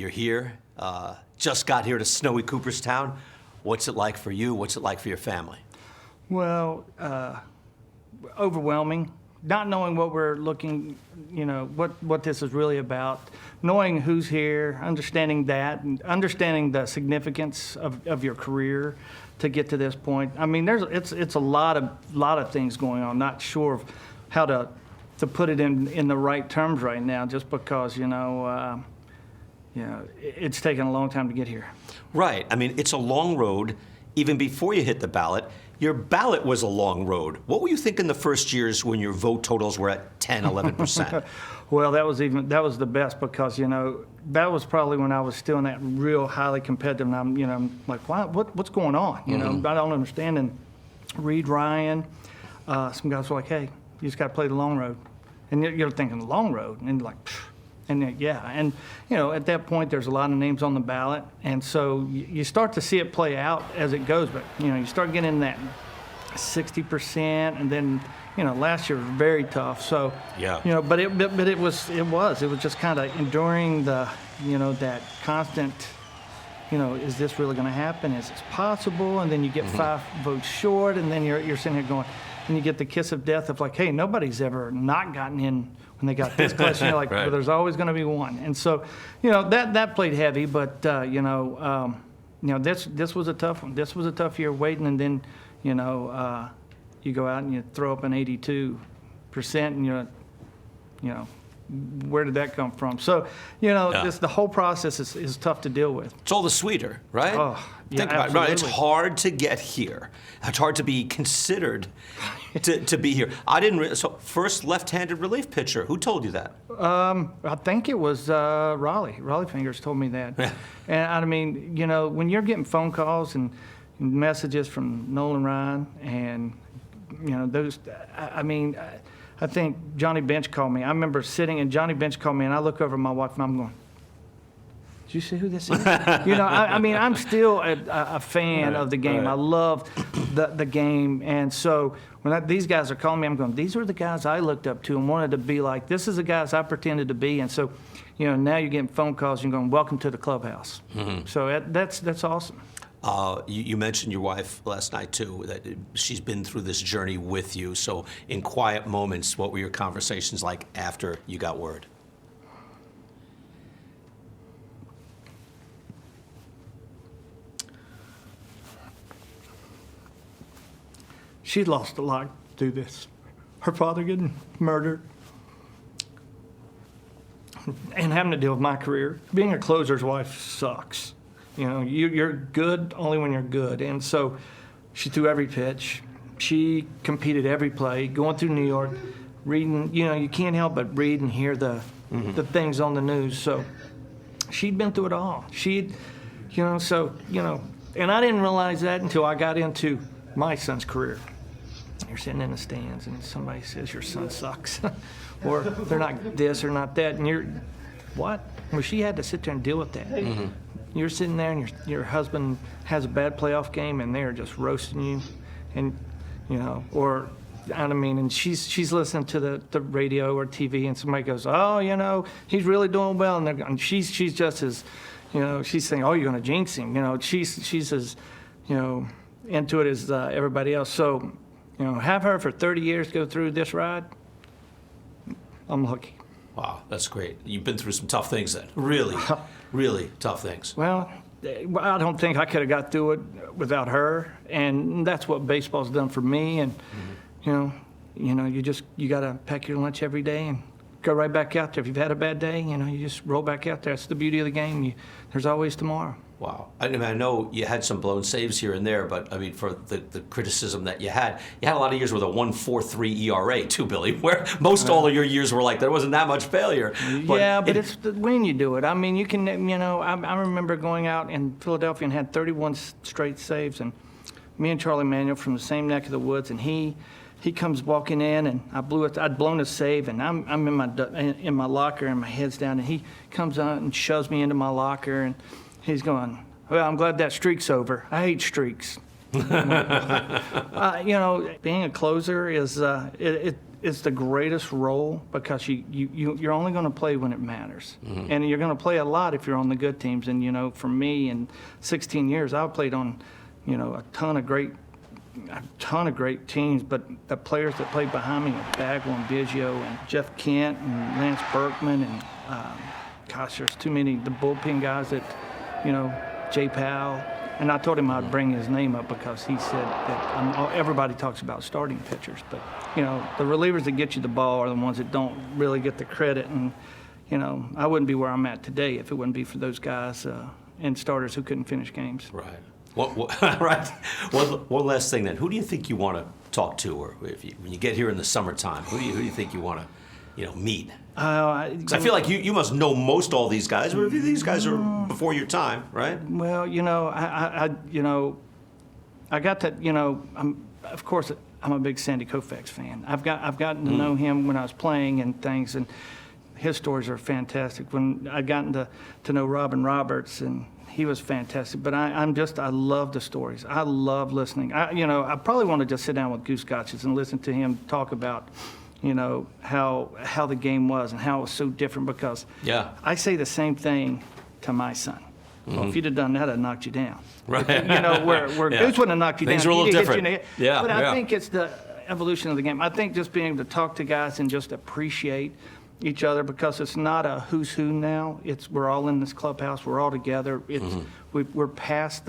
You're here, just got here to snowy Cooperstown. What's it like for you? What's it like for your family? Well, overwhelming. Not knowing what we're looking, what this is really about. Knowing who's here, understanding that, and understanding the significance of your career to get to this point. I mean, it's a lot of things going on. Not sure of how to put it in the right terms right now, just because it's taken a long time to get here. Right. I mean, it's a long road. Even before you hit the ballot, your ballot was a long road. What were you thinking the first years when your vote totals were at 10, 11%? Well, that was the best, because that was probably when I was still in that real highly competitive. And I'm like, what's going on? I don't understand. And Reed, Ryan, some guys were like, hey, you just got to play the long road, and you're thinking the long road, and you're like, pfft. And at that point, there's a lot of names on the ballot, and so you start to see it play out as it goes. But you start getting that 60%, and then last year was very tough. So yeah, but it was just kind of enduring the that constant. Is this really going to happen? Is this possible? And then you get 5 votes short, and then you're sitting here going, and you get the kiss of death of like, hey, nobody's ever not gotten in when they got this close. You're like, right. Well, there's always going to be one. And so, that played heavy. But this was a tough one. This was a tough year waiting, and then you go out and you throw up an 82%, and where did that come from? So, the whole process is tough to deal with. It's all the sweeter, right? Oh, yeah, Think about it. Right, it's absolutely. hard to get here. It's hard to be considered to be here. I didn't. So first left-handed relief pitcher. Who told you that? I think it was Raleigh. Raleigh Fingers told me that. Yeah. And I mean, when you're getting phone calls and messages from Nolan Ryan, and those. I think Johnny Bench called me. I remember sitting, and Johnny Bench called me, and I look over at my wife, and I'm going, did you see who this is? I'm still a fan of the game. Right. I love the game. And so when these guys are calling me, I'm going, these are the guys I looked up to and wanted to be like. This is the guys I pretended to be. And so, now you're getting phone calls, and you're going, welcome to the clubhouse. Mm-hmm. So that's awesome. You mentioned your wife last night, too, that she's been through this journey with you. So in quiet moments, what were your conversations like after you got word? She lost a lot through this. Her father getting murdered, and having to deal with my career. Being a closer's wife sucks. You're good only when you're good. And so she threw every pitch. She competed every play, going through New York, reading. You can't help but read and hear the things on the news. So she'd been through it all. And I didn't realize that until I got into my son's career. You're sitting in the stands, and somebody says your son sucks, or they're not this or not that, and you're, what? Well, she had to sit there and deal with that. Mm-hmm. You're sitting there, and your husband has a bad playoff game, and they're just roasting you, and and she's listening to the radio or TV, and somebody goes, oh, he's really doing well, and she's just as, she's saying, oh, you're going to jinx him, she's as, into it as everybody else. So, have her for 30 years go through this ride, I'm lucky. Wow, that's great. You've been through some tough things then. Really, really tough things. Well, I don't think I could have got through it without her, and that's what baseball's done for me. And you got to pack your lunch every day and go right back out there. If you've had a bad day, you just roll back out there. That's the beauty of the game. There's always tomorrow. Wow. I know you had some blown saves here and there, but for the criticism that you had a lot of years with a 1.43 ERA too, Billy, where most all of your years were like there wasn't that much failure. But it's when you do it. You can, I remember going out in Philadelphia and had 31 straight saves, and me and Charlie Manuel from the same neck of the woods, and he comes walking in, and I'd blown a save, and I'm in my locker, and my head's down, and he comes out and shoves me into my locker, and he's going, well, I'm glad that streak's over. I hate streaks. Being a closer is it's the greatest role because you're only going to play when it matters. And you're going to play a lot if you're on the good teams. And, you know, for me, in 16 years, I've played on, you know, a ton of great teams, but the players that played behind me were Bagwell and Biggio and Jeff Kent and Lance Berkman and, gosh, there's too many, the bullpen guys that, you know, Jay Powell. And I told him I'd bring his name up because he said that everybody talks about starting pitchers, but, you know, the relievers that get you the ball are the ones that don't really get the credit. And, you know, I wouldn't be where I'm at today if it wouldn't be for those guys and starters who couldn't finish games. Right. Right. One last thing then. Who do you think you want to talk to, or when you get here in the summertime, who do you think you want to, you know, meet? 'Cause I feel like you must know most all these guys, but these guys are before your time, right? Well, you know, I got that. You know, of course, I'm a big Sandy Koufax fan. I've gotten to know him when I was playing and things, and his stories are fantastic. When I gotten to know Robin Roberts, and he was fantastic. But I love the stories. I love listening. I probably want to just sit down with Goose Gotches and listen to him talk about, you know, how the game was and how it was so different, because I say the same thing to my son. Well, if you'd have done that, I'd knocked you down. Right. You know, where Goose wouldn't have knocked you Things down. are a little He'd hit you different. in the head. But I think it's the evolution of the game. I think just being able to talk to guys and just appreciate each other, because it's not a who's who now. We're all in this clubhouse. We're all together. We're past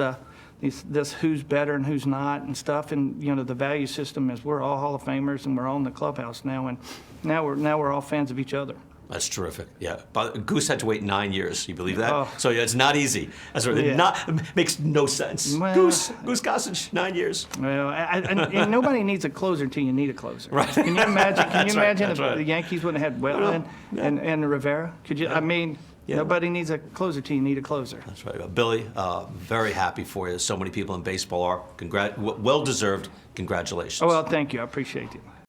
this who's better and who's not and stuff. And, you know, the value system is we're all Hall of Famers and we're all in the clubhouse now. And now we're all fans of each other. That's terrific. Yeah, but Goose had to wait 9 years. You believe that? Oh. So it's not easy. That's right. It makes no sense. Well, Goose Gossage, 9 years. Well, and nobody needs a closer until you need a closer. Right. Can you imagine? That's If right. the Yankees wouldn't have had Wetland and Rivera? Could you? I mean, nobody needs a closer till you need a closer. That's right. Billy, very happy for you. So many people in baseball are. Well deserved. Congratulations. Oh, well, thank you. I appreciate it.